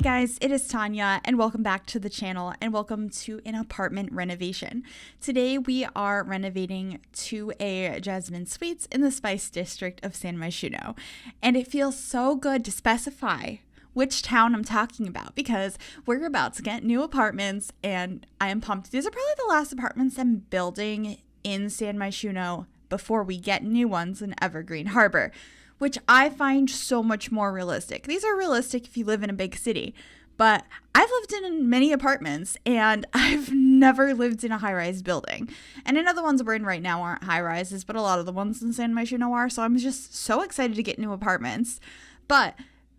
guys, it is Tanya and welcome back to the channel and welcome to an apartment renovation. Today we are renovating to a Jasmine Suites in the Spice District of San Myshuno, and it feels so good to specify which town I'm talking about because we're about to get new apartments and I am pumped. These are probably the last apartments I'm building in San Myshuno before we get new ones in Evergreen Harbor, which I find so much more realistic. These are realistic if you live in a big city, but I've lived in many apartments and I've never lived in a high-rise building. And I know the ones we're in right now aren't high-rises, but a lot of the ones in San Myshuno are, so I'm just so excited to get new apartments. But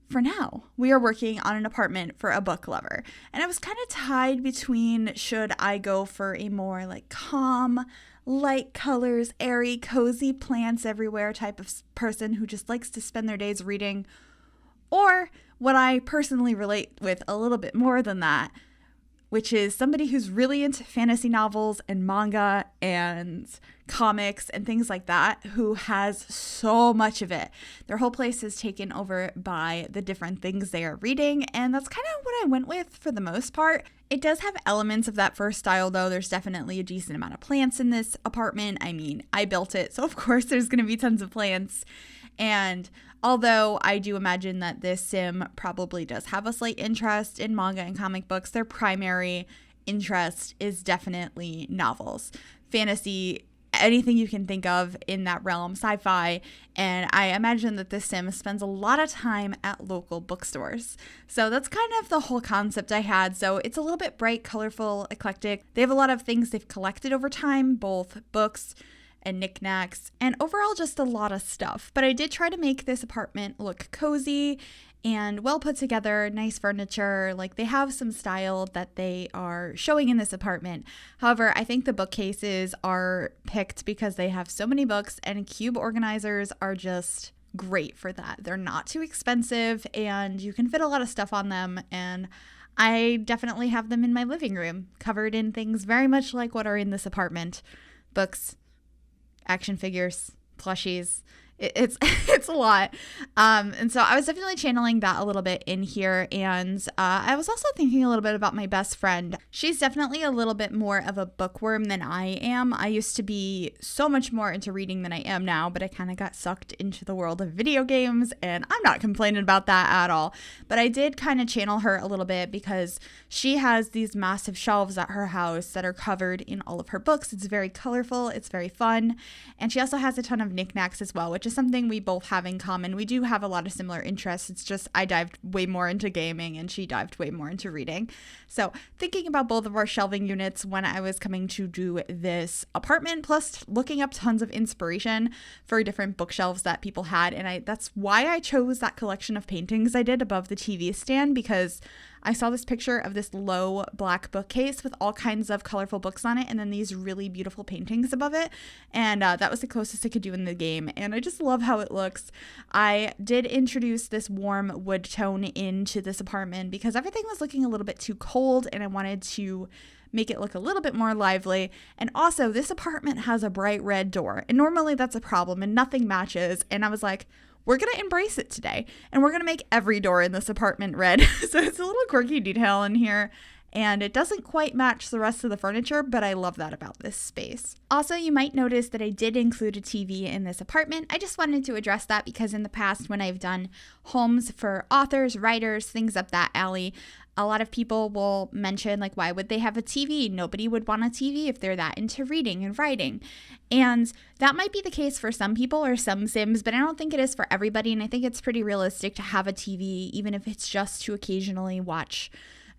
for now, we are working on an apartment for a book lover. And I was kind of tied between should I go for a more like calm, light colors, airy, cozy plants everywhere type of person who just likes to spend their days reading, or what I personally relate with a little bit more than that, which is somebody who's really into fantasy novels and manga and comics and things like that, who has so much of it. Their whole place is taken over by the different things they are reading, and that's kind of what I went with for the most part. It does have elements of that first style, though. There's definitely a decent amount of plants in this apartment. I mean, I built it, so of course there's going to be tons of plants. And although I do imagine that this sim probably does have a slight interest in manga and comic books, their primary interest is definitely novels, fantasy, anything you can think of in that realm, sci-fi, and I imagine that this sim spends a lot of time at local bookstores. So that's kind of the whole concept I had. So it's a little bit bright, colorful, eclectic. They have a lot of things they've collected over time, both books and knickknacks, and overall just a lot of stuff. But I did try to make this apartment look cozy and well put together, nice furniture. Like, they have some style that they are showing in this apartment. However, I think the bookcases are picked because they have so many books, and cube organizers are just great for that. They're not too expensive and you can fit a lot of stuff on them, and I definitely have them in my living room, covered in things very much like what are in this apartment. Books, action figures, plushies. It's a lot. And so I was definitely channeling that a little bit in here. And I was also thinking a little bit about my best friend. She's definitely a little bit more of a bookworm than I am. I used to be so much more into reading than I am now, but I kind of got sucked into the world of video games, and I'm not complaining about that at all. But I did kind of channel her a little bit because she has these massive shelves at her house that are covered in all of her books. It's very colorful. It's very fun. And she also has a ton of knickknacks as well, which is something we both have in common. We do have a lot of similar interests. It's just I dived way more into gaming and she dived way more into reading. So thinking about both of our shelving units when I was coming to do this apartment, plus looking up tons of inspiration for different bookshelves that people had. And that's why I chose that collection of paintings I did above the TV stand, because I saw this picture of this low black bookcase with all kinds of colorful books on it and then these really beautiful paintings above it. And that was the closest I could do in the game. And I just love how it looks. I did introduce this warm wood tone into this apartment because everything was looking a little bit too cold and I wanted to make it look a little bit more lively. And also, this apartment has a bright red door. And normally that's a problem and nothing matches. And I was like, we're going to embrace it today, and we're going to make every door in this apartment red. So it's a little quirky detail in here, and it doesn't quite match the rest of the furniture, but I love that about this space. Also, you might notice that I did include a TV in this apartment. I just wanted to address that because in the past, when I've done homes for authors, writers, things up that alley, a lot of people will mention, like, why would they have a TV? Nobody would want a TV if they're that into reading and writing. And that might be the case for some people or some sims, but I don't think it is for everybody. And I think it's pretty realistic to have a TV, even if it's just to occasionally watch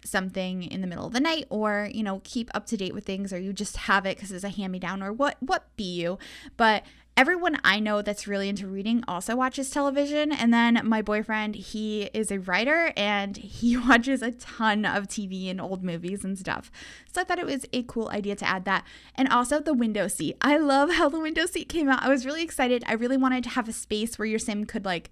something in the middle of the night, or, you know, keep up to date with things, or you just have it because it's a hand-me-down, or what be you. But everyone I know that's really into reading also watches television. And then my boyfriend, he is a writer and he watches a ton of TV and old movies and stuff. So I thought it was a cool idea to add that. And also the window seat. I love how the window seat came out. I was really excited. I really wanted to have a space where your sim could, like,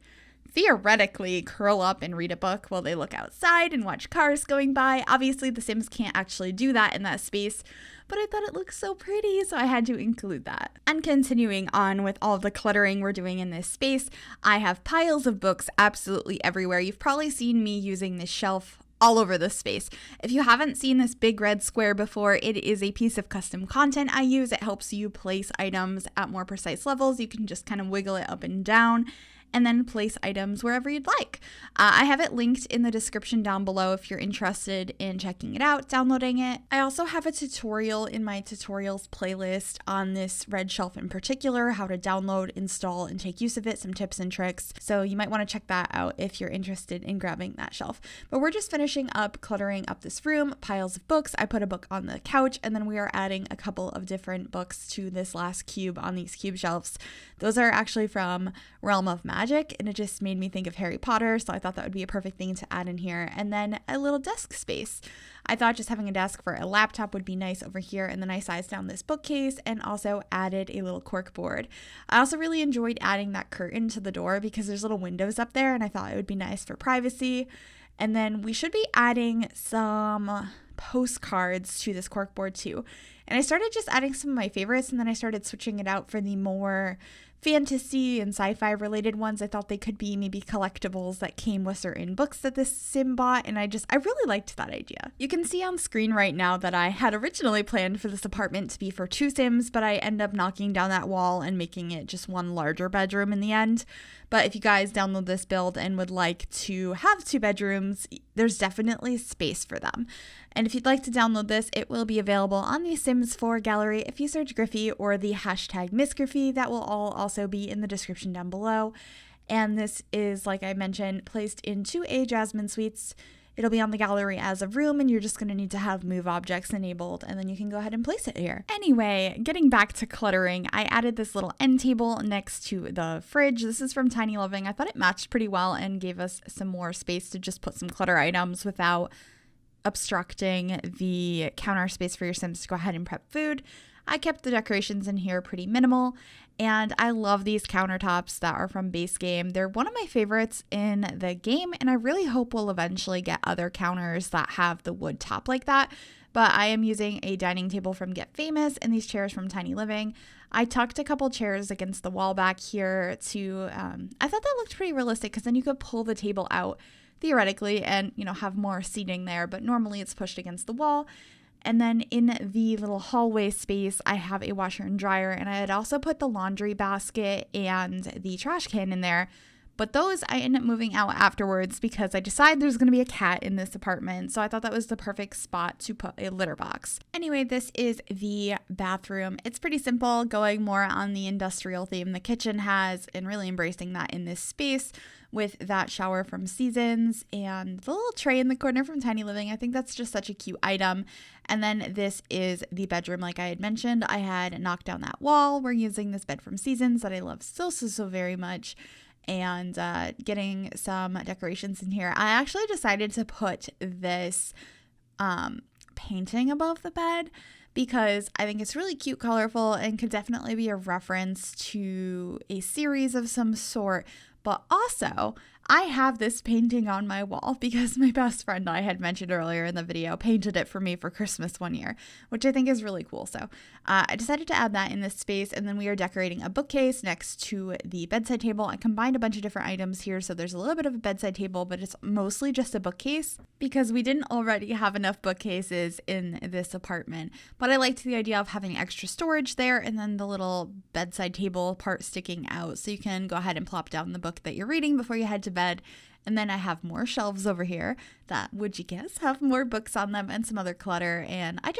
theoretically curl up and read a book while they look outside and watch cars going by. Obviously, the Sims can't actually do that in that space, but I thought it looked so pretty, so I had to include that. And continuing on with all of the cluttering we're doing in this space, I have piles of books absolutely everywhere. You've probably seen me using this shelf all over this space. If you haven't seen this big red square before, it is a piece of custom content I use. It helps you place items at more precise levels. You can just kind of wiggle it up and down and then place items wherever you'd like. I have it linked in the description down below if you're interested in checking it out, downloading it. I also have a tutorial in my tutorials playlist on this red shelf in particular, how to download, install, and take use of it, some tips and tricks. So you might want to check that out if you're interested in grabbing that shelf. But we're just finishing up cluttering up this room, piles of books. I put a book on the couch, and then we are adding a couple of different books to this last cube on these cube shelves. Those are actually from Realm of Magic, and it just made me think of Harry Potter, so I thought that would be a perfect thing to add in here. And then a little desk space. I thought just having a desk for a laptop would be nice over here, and then I sized down this bookcase and also added a little cork board. I also really enjoyed adding that curtain to the door because there's little windows up there, and I thought it would be nice for privacy. And then we should be adding some postcards to this cork board too. And I started just adding some of my favorites, and then I started switching it out for the more fantasy and sci-fi related ones. I thought they could be maybe collectibles that came with certain books that this sim bought, and I really liked that idea. You can see on screen right now that I had originally planned for this apartment to be for 2 sims, but I end up knocking down that wall and making it just one larger bedroom in the end. But if you guys download this build and would like to have 2 bedrooms, there's definitely space for them. And if you'd like to download this, it will be available on the Sims 4 gallery if you search Gryphi or the hashtag MsGryphi. That will all also be in the description down below. And this is, like I mentioned, placed into a Jasmine Suites. It'll be on the gallery as a room, and you're just going to need to have move objects enabled, and then you can go ahead and place it here. Anyway, getting back to cluttering, I added this little end table next to the fridge. This is from Tiny Living. I thought it matched pretty well and gave us some more space to just put some clutter items without obstructing the counter space for your Sims to go ahead and prep food. I kept the decorations in here pretty minimal, and I love these countertops that are from base game. They're one of my favorites in the game, and I really hope we'll eventually get other counters that have the wood top like that. But I am using a dining table from Get Famous and these chairs from Tiny Living. I tucked a couple chairs against the wall back here to, I thought that looked pretty realistic because then you could pull the table out theoretically and, have more seating there, but normally it's pushed against the wall. And then in the little hallway space, I have a washer and dryer, and I had also put the laundry basket and the trash can in there. But those I end up moving out afterwards because I decided there's going to be a cat in this apartment. So I thought that was the perfect spot to put a litter box. Anyway, this is the bathroom. It's pretty simple, going more on the industrial theme the kitchen has and really embracing that in this space with that shower from Seasons and the little tray in the corner from Tiny Living. I think that's just such a cute item. And then this is the bedroom like I had mentioned. I had knocked down that wall. We're using this bed from Seasons that I love so very much. And getting some decorations in here. I actually decided to put this painting above the bed because I think it's really cute, colorful, and could definitely be a reference to a series of some sort. But also, I have this painting on my wall because my best friend I had mentioned earlier in the video painted it for me for Christmas one year, which I think is really cool. So I decided to add that in this space, and then we are decorating a bookcase next to the bedside table. I combined a bunch of different items here, so there's a little bit of a bedside table, but it's mostly just a bookcase because we didn't already have enough bookcases in this apartment. But I liked the idea of having extra storage there and then the little bedside table part sticking out so you can go ahead and plop down the book that you're reading before you head to bed. And then I have more shelves over here that, would you guess, have more books on them and some other clutter. And I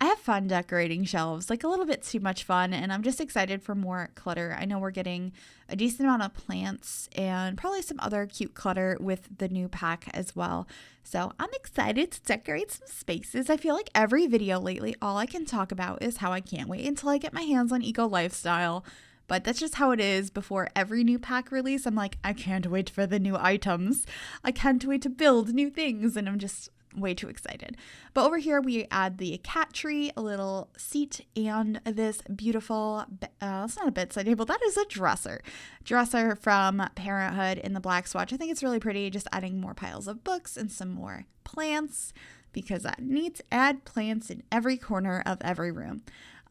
have fun decorating shelves, like a little bit too much fun. And I'm just excited for more clutter. I know we're getting a decent amount of plants and probably some other cute clutter with the new pack as well. So I'm excited to decorate some spaces. I feel like every video lately, all I can talk about is how I can't wait until I get my hands on Eco Lifestyle. But that's just how it is before every new pack release. I'm like, I can't wait for the new items. I can't wait to build new things. And I'm just way too excited. But over here, we add the cat tree, a little seat, and this beautiful, it's not a bedside table, that is a dresser. Dresser from Parenthood in the black swatch. I think it's really pretty, just adding more piles of books and some more plants because I need to add plants in every corner of every room.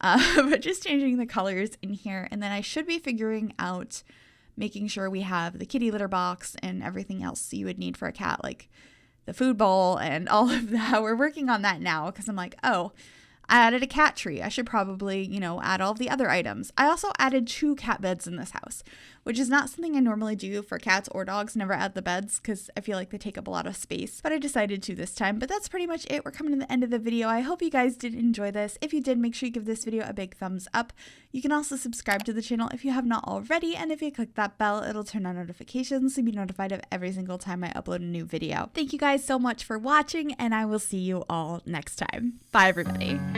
But just changing the colors in here. And then I should be figuring out making sure we have the kitty litter box and everything else you would need for a cat, like the food bowl and all of that. We're working on that now because I'm like, oh, I added a cat tree. I should probably, add all of the other items. I also added 2 cat beds in this house, which is not something I normally do for cats or dogs. Never add the beds because I feel like they take up a lot of space, but I decided to this time. But that's pretty much it. We're coming to the end of the video. I hope you guys did enjoy this. If you did, make sure you give this video a big thumbs up. You can also subscribe to the channel if you have not already, and if you click that bell, it'll turn on notifications so you'll be notified of every single time I upload a new video. Thank you guys so much for watching, and I will see you all next time. Bye, everybody.